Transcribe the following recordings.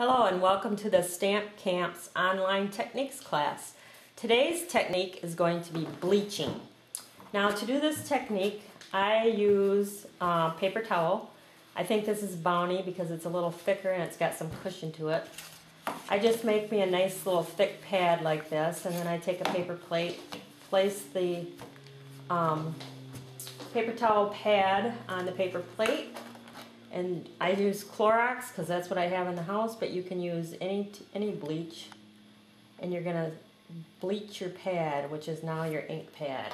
Hello and welcome to the Stamp Camp's online techniques class. Today's technique is going to be bleaching. Now to do this technique I use paper towel. I think this is Bounty because it's a little thicker and it's got some cushion to it. I just make me a nice little thick pad like this, and then I take a paper plate, place the paper towel pad on the paper plate. And I use Clorox because that's what I have in the house, but you can use any bleach. And you're going to bleach your pad, which is now your ink pad.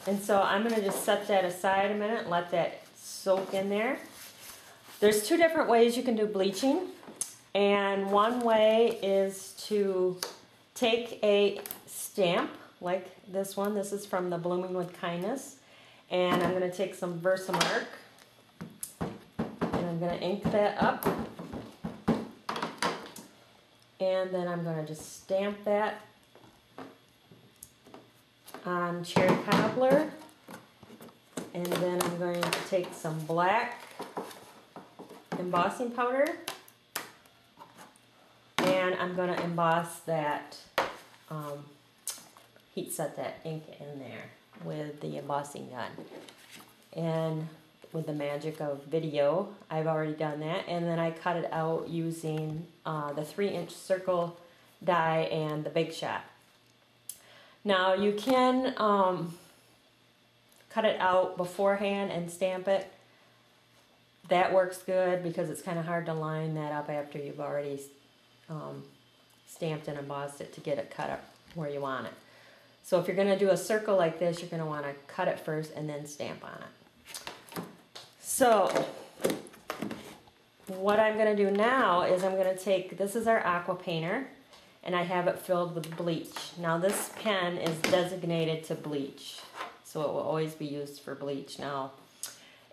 And so I'm going to just set that aside a minute and let that soak in there. There's two different ways you can do bleaching. And one way is to take a stamp like this one. This is from the Blooming with Kindness. And I'm going to take some Versamark and I'm going to ink that up. And then I'm going to just stamp that on cherry cobbler. And then I'm going to take some black embossing powder and I'm going to emboss that heat set that ink in there with the embossing gun. And with the magic of video, I've already done that. And then I cut it out using the 3-inch circle die and the Big Shot. Now you can cut it out beforehand and stamp it. That works good because it's kind of hard to line that up after you've already stamped and embossed it to get it cut up where you want it. So if you're going to do a circle like this, you're going to want to cut it first and then stamp on it. So what I'm going to do now is I'm going to take, this is our aqua painter, and I have it filled with bleach. Now this pen is designated to bleach, so it will always be used for bleach now.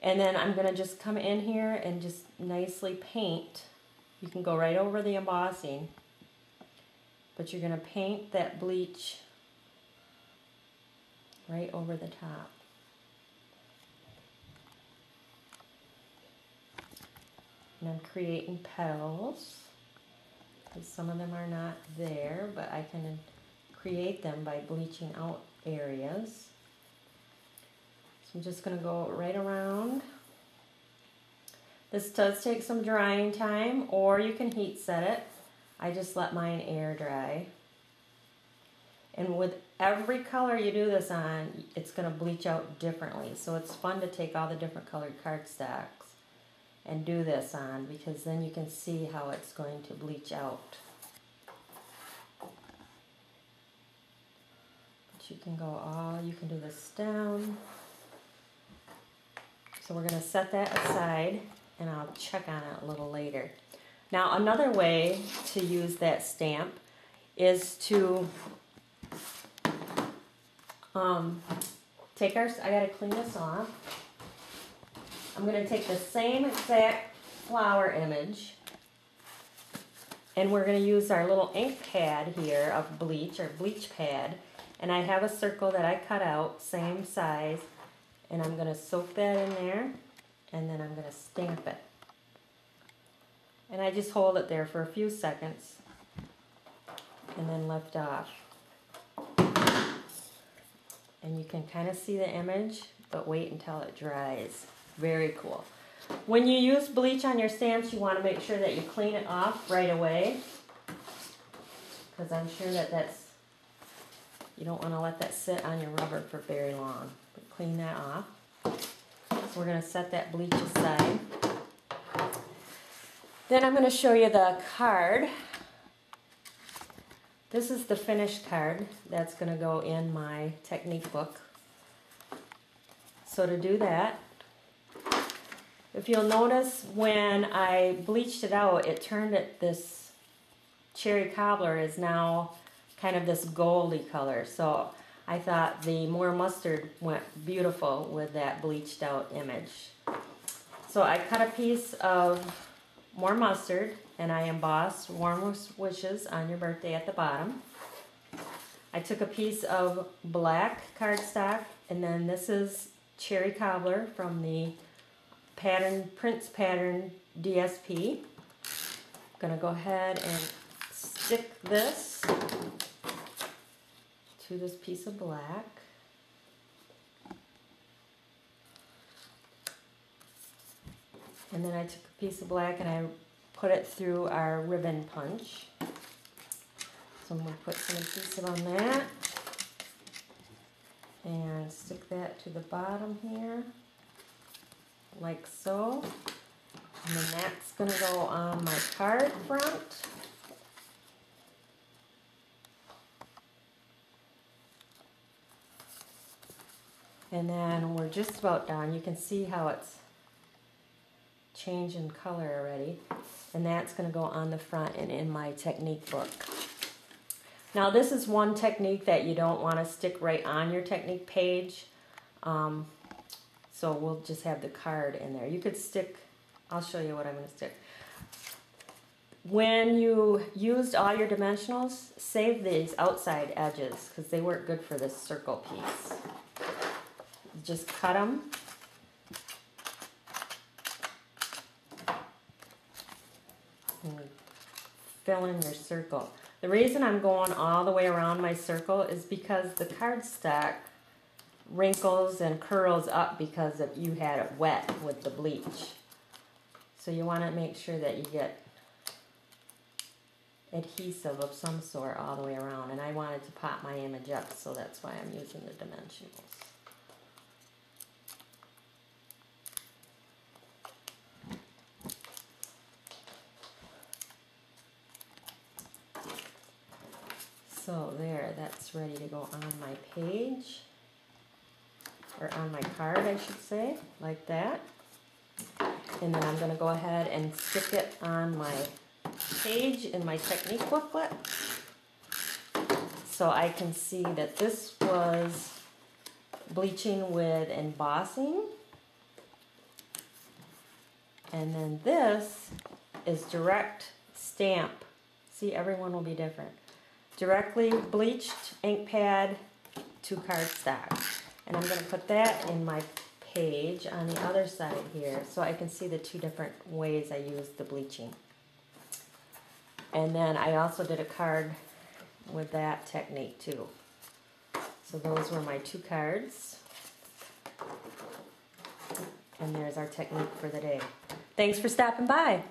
And then I'm going to just come in here and just nicely paint. You can go right over the embossing, but you're going to paint that bleach right over the top. And I'm creating petals, because some of them are not there, but I can create them by bleaching out areas. So I'm just going to go right around. This does take some drying time, or you can heat set it. I just let mine air dry. And with every color you do this on, it's going to bleach out differently. So it's fun to take all the different colored cardstocks and do this on, because then you can see how it's going to bleach out. But you can you can do the stem. So we're going to set that aside and I'll check on it a little later. Now another way to use that stamp is to I gotta clean this off. I'm gonna take the same exact flower image and we're gonna use our little ink pad here of bleach, our bleach pad, and I have a circle that I cut out, same size, and I'm gonna soak that in there and then I'm gonna stamp it. And I just hold it there for a few seconds and then lift off. And you can kind of see the image, but wait until it dries. Very cool. When you use bleach on your stamps, you want to make sure that you clean it off right away, because I'm sure you don't want to let that sit on your rubber for very long. But clean that off. So we're going to set that bleach aside. Then I'm going to show you the card. This is the finished card that's going to go in my technique book. So to do that, if you'll notice when I bleached it out, it turned it, this cherry cobbler is now kind of this goldy color. So I thought the more mustard went beautiful with that bleached out image. So I cut a piece of more mustard and I embossed warm wishes on your birthday at the bottom. I took a piece of black cardstock, and then this is cherry cobbler from the Prince Pattern DSP. I'm gonna go ahead and stick this to this piece of black. And then I took a piece of black and I put it through our ribbon punch. So I'm going to put some adhesive on that and stick that to the bottom here, like so. And then that's going to go on my card front. And then we're just about done. You can see how it's changing color already. And that's going to go on the front and in my technique book. Now this is one technique that you don't want to stick right on your technique page. So we'll just have the card in there. You could stick, I'll show you what I'm going to stick. When you used all your dimensionals, save these outside edges because they weren't good for this circle piece. Just cut them. And fill in your circle. The reason I'm going all the way around my circle is because the cardstock wrinkles and curls up because you had it wet with the bleach. So you want to make sure that you get adhesive of some sort all the way around. And I wanted to pop my image up, so that's why I'm using the dimensionals. So there, that's ready to go on my page, or on my card I should say, like that. And then I'm going to go ahead and stick it on my page in my technique booklet, so I can see that this was bleaching with embossing. And then this is direct stamp. See, everyone will be different. Directly bleached ink pad to cardstock. And I'm going to put that in my page on the other side here so I can see the two different ways I used the bleaching. And then I also did a card with that technique too. So those were my two cards. And there's our technique for the day. Thanks for stopping by.